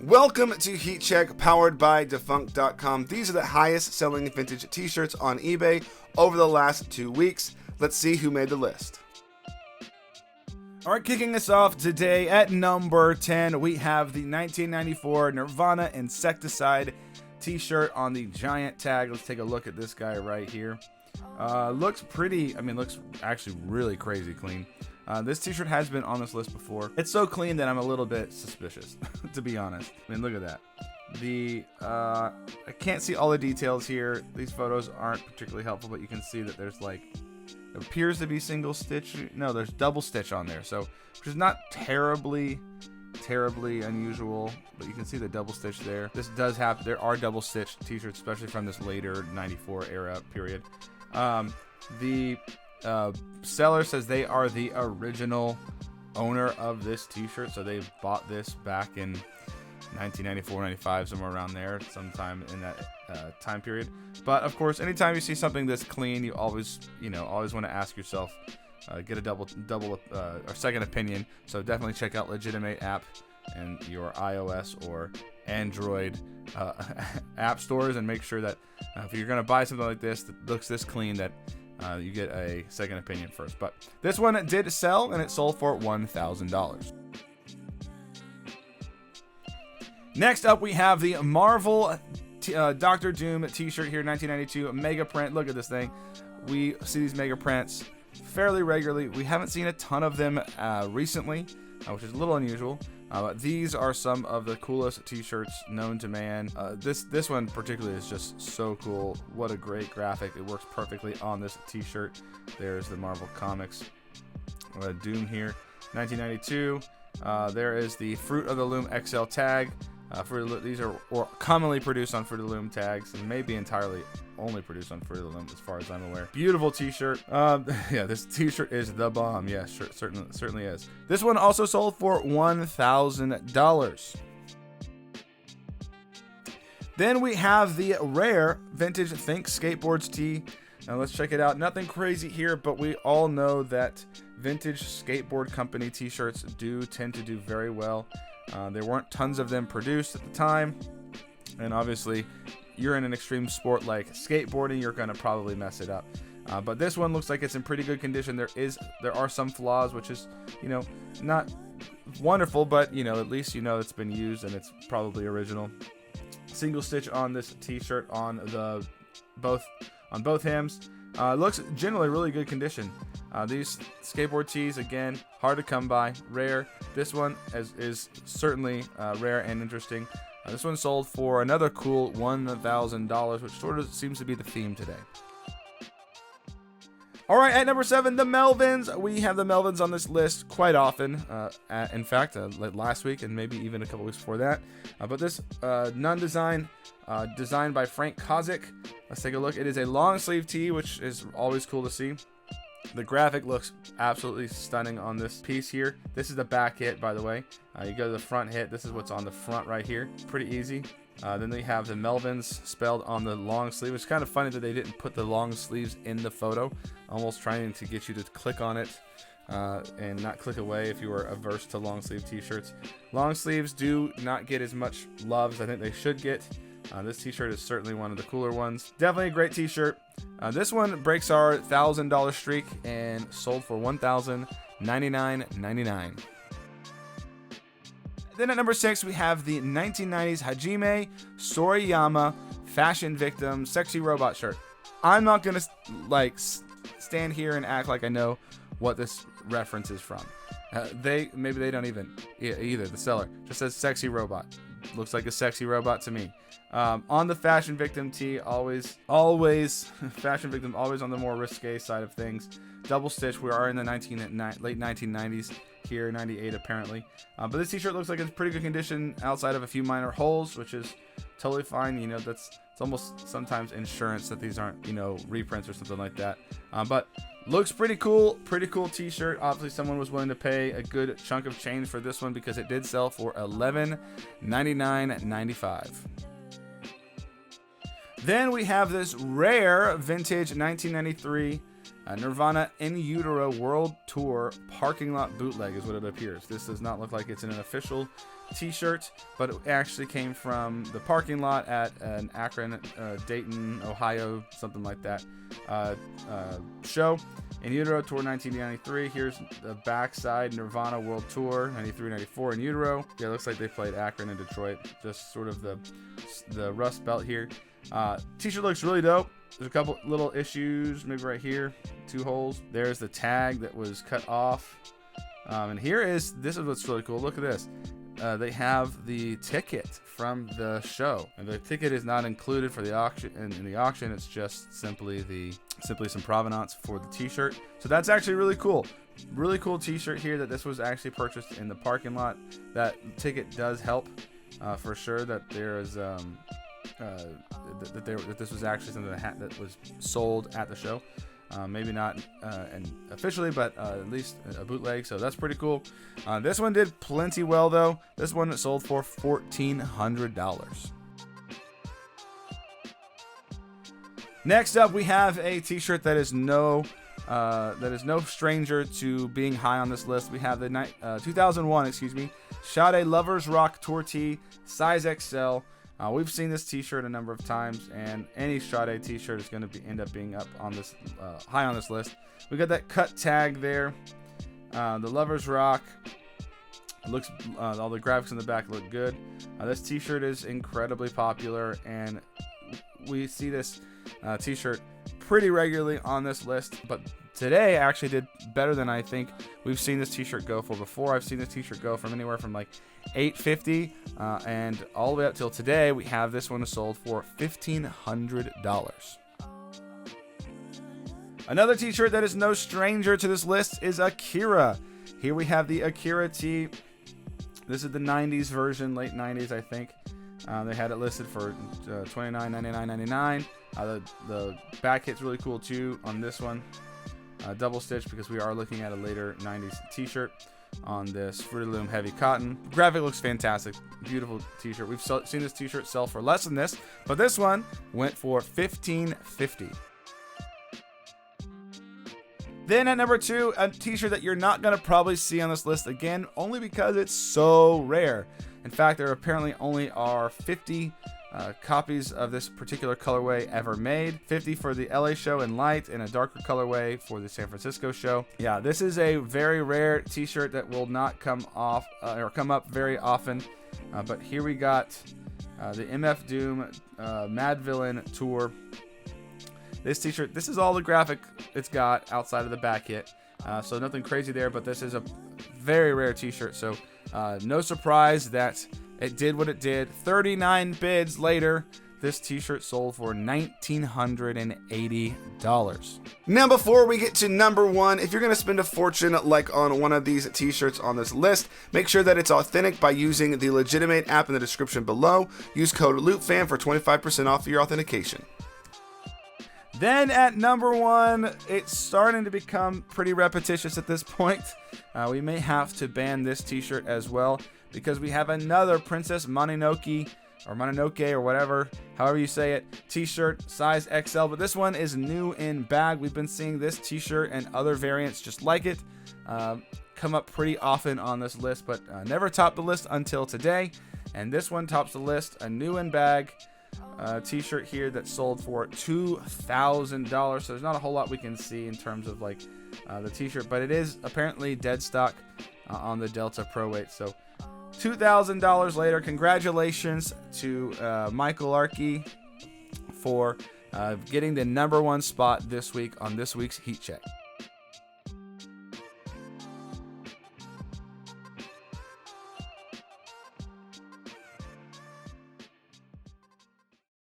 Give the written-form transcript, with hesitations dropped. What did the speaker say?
Welcome to Heat Check, powered by Defunct.com. These are the highest selling vintage t-shirts on eBay over the last 2 weeks. Let's see who made the list. Alright, kicking us off today at number 10, we have the 1994 Nirvana Insecticide t-shirt on the giant tag. Let's take a look at this guy right here. Looks pretty, looks actually really crazy clean. This t-shirt has been on this list before. It's so clean that I'm a little bit suspicious, to be honest. Look at that. I can't see all the details here. These photos aren't particularly helpful, but you can see that there's there appears to be single stitch. No, there's double stitch on there, so which is not terribly unusual, but you can see the double stitch there. This does happen. There are double stitch t-shirts, especially from this later 94 era period. The seller says they are the original owner of this t-shirt, so they bought this back in 1994, 95, somewhere around there, sometime in that time period. But of course, anytime you see something this clean, you always want to ask yourself, get a double or second opinion. So definitely check out Legitimate app in your iOS or Android app stores, and make sure that if you're going to buy something like this that looks this clean, that you get a second opinion first. But this one did sell, and it sold for $1,000. Next up, we have the Marvel Doctor Doom t-shirt here, 1992 mega print. Look at this thing. We see these mega prints fairly regularly. We haven't seen a ton of them recently, which is a little unusual. But these are some of the coolest t-shirts known to man. This one particularly is just so cool. What a great graphic. It works perfectly on this t-shirt. There's the Marvel Comics Doom here, 1992. There is the Fruit of the Loom XL tag. These are commonly produced on Fruit of the Loom tags, and maybe entirely only produced on Fruit of the Loom, as far as I'm aware. Beautiful t-shirt. Yeah, this t-shirt is the bomb. Yeah, sure, certainly is. This one also sold for $1,000. Then we have the rare vintage Think Skateboards tee. Now let's check it out. Nothing crazy here, but we all know that vintage skateboard company t-shirts do tend to do very well. There weren't tons of them produced at the time, and obviously you're in an extreme sport like skateboarding, you're going to probably mess it up. But this one looks like it's in pretty good condition. There are some flaws, which is, not wonderful, but at least it's been used and it's probably original. Single stitch on this t-shirt on both hems. Looks generally really good condition. These skateboard tees, again, hard to come by, rare. This one is certainly rare and interesting. This one sold for another cool $1,000, which sort of seems to be the theme today. All right, at number 7, the Melvins. We have the Melvins on this list quite often. In fact, like last week and maybe even a couple weeks before that. But this Nun design, designed by Frank Kozik. Let's take a look. It is a long sleeve tee, which is always cool to see. The graphic looks absolutely stunning on this piece here. This is the back hit, by the way. You go to the front hit. This is what's on the front right here. Pretty easy. Then they have the Melvins spelled on the long sleeve. It's kind of funny that they didn't put the long sleeves in the photo, almost trying to get you to click on it and not click away if you were averse to long sleeve t-shirts. Long sleeves do not get as much love as I think they should get. This t-shirt is certainly one of the cooler ones. Definitely a great t-shirt. This one breaks our $1,000 streak and sold for $1,099.99. Then at number 6, we have the 1990s Hajime Soriyama Fashion Victim Sexy Robot shirt. I'm not going to stand here and act like I know what this reference is from. Maybe they don't even either. The seller just says sexy robot. Looks like a sexy robot to me. On the Fashion Victim tee, always Fashion Victim, always on the more risque side of things. Double stitch. We are in the late 1990s here, 98 apparently. But this t-shirt looks like it's pretty good condition outside of a few minor holes, which is totally fine. It's almost sometimes insurance that these aren't reprints or something like that. But looks pretty cool t-shirt. Obviously someone was willing to pay a good chunk of change for this one because it did sell for $1199.95. Then we have this rare vintage 1993 Nirvana In Utero World Tour parking lot bootleg is what it appears. This does not look like it's in an official t-shirt, but it actually came from the parking lot at an Akron, Dayton, Ohio, something like that show. In Utero Tour 1993. Here's the backside, Nirvana World Tour 93-94 in Utero. Yeah, it looks like they played Akron and Detroit. Just sort of the Rust Belt here. T-shirt looks really dope. There's a couple little issues, maybe right here, 2 holes. There's the tag that was cut off. And this is what's really cool. Look at this. They have the ticket from the show, and the ticket is not included for the auction. In the auction, it's just simply some provenance for the t-shirt. So that's actually really cool. Really cool t-shirt here that this was actually purchased in the parking lot. That ticket does help for sure that there is that this was actually something that was sold at the show. Maybe not and officially, but at least a bootleg, so that's pretty cool. This one did plenty well, though. This one sold for $1,400. Next up, we have a t-shirt that is no stranger to being high on this list. We have the 2001, Sade Lovers Rock Tour Tee, size XL. We've seen this t-shirt a number of times, and any Sade t-shirt is going to end up being up on this high on this list. We got that cut tag there. The Lovers Rock. It looks all the graphics in the back look good. This t-shirt is incredibly popular, and we see this t-shirt pretty regularly on this list. But today actually did better than I think we've seen this t-shirt go for before. I've seen this t-shirt go from anywhere from like $850 and all the way up till today. We have this one sold for $1,500. Another t-shirt that is no stranger to this list is Akira. Here we have the Akira tee. This is the 90s version, late 90s, I think. They had it listed for $29.99.99. The back hit's really cool too on this one. Double stitch, because we are looking at a later 90s t-shirt on this Fruit of the Loom heavy cotton. Graphic looks fantastic. Beautiful t-shirt. We've seen this t-shirt sell for less than this, but this one went for $1,550. Then at number 2, a t-shirt that you're not going to probably see on this list again, only because it's so rare. In fact, there apparently only are 50 copies of this particular colorway ever made. 50 for the LA show in light, and a darker colorway for the San Francisco show. Yeah, this is a very rare t-shirt that will not come off or come up very often. But here we got the MF Doom Mad Villain Tour. This t-shirt, this is all the graphic it's got outside of the back hit. So nothing crazy there, but this is a very rare t-shirt. So no surprise that it did what it did. 39 bids later, this t-shirt sold for $1,980. Now, before we get to number 1, if you're going to spend a fortune like on one of these t-shirts on this list, make sure that it's authentic by using the Legitimate app in the description below. Use code LoopFam for 25% off your authentication. Then at number 1, it's starting to become pretty repetitious at this point. We may have to ban this t-shirt as well, because we have another Princess Mononoke, or Mononoke, or whatever, however you say it, t-shirt, size XL, but this one is new in bag. We've been seeing this t-shirt and other variants just like it come up pretty often on this list, but never topped the list until today. And this one tops the list, a new in bag t-shirt here that sold for $2,000. So there's not a whole lot we can see in terms of like the t-shirt, but it is apparently dead stock on the Delta Pro Weight. So $2,000 later, congratulations to Michael Arkey for getting the number 1 spot this week on this week's Heat Check.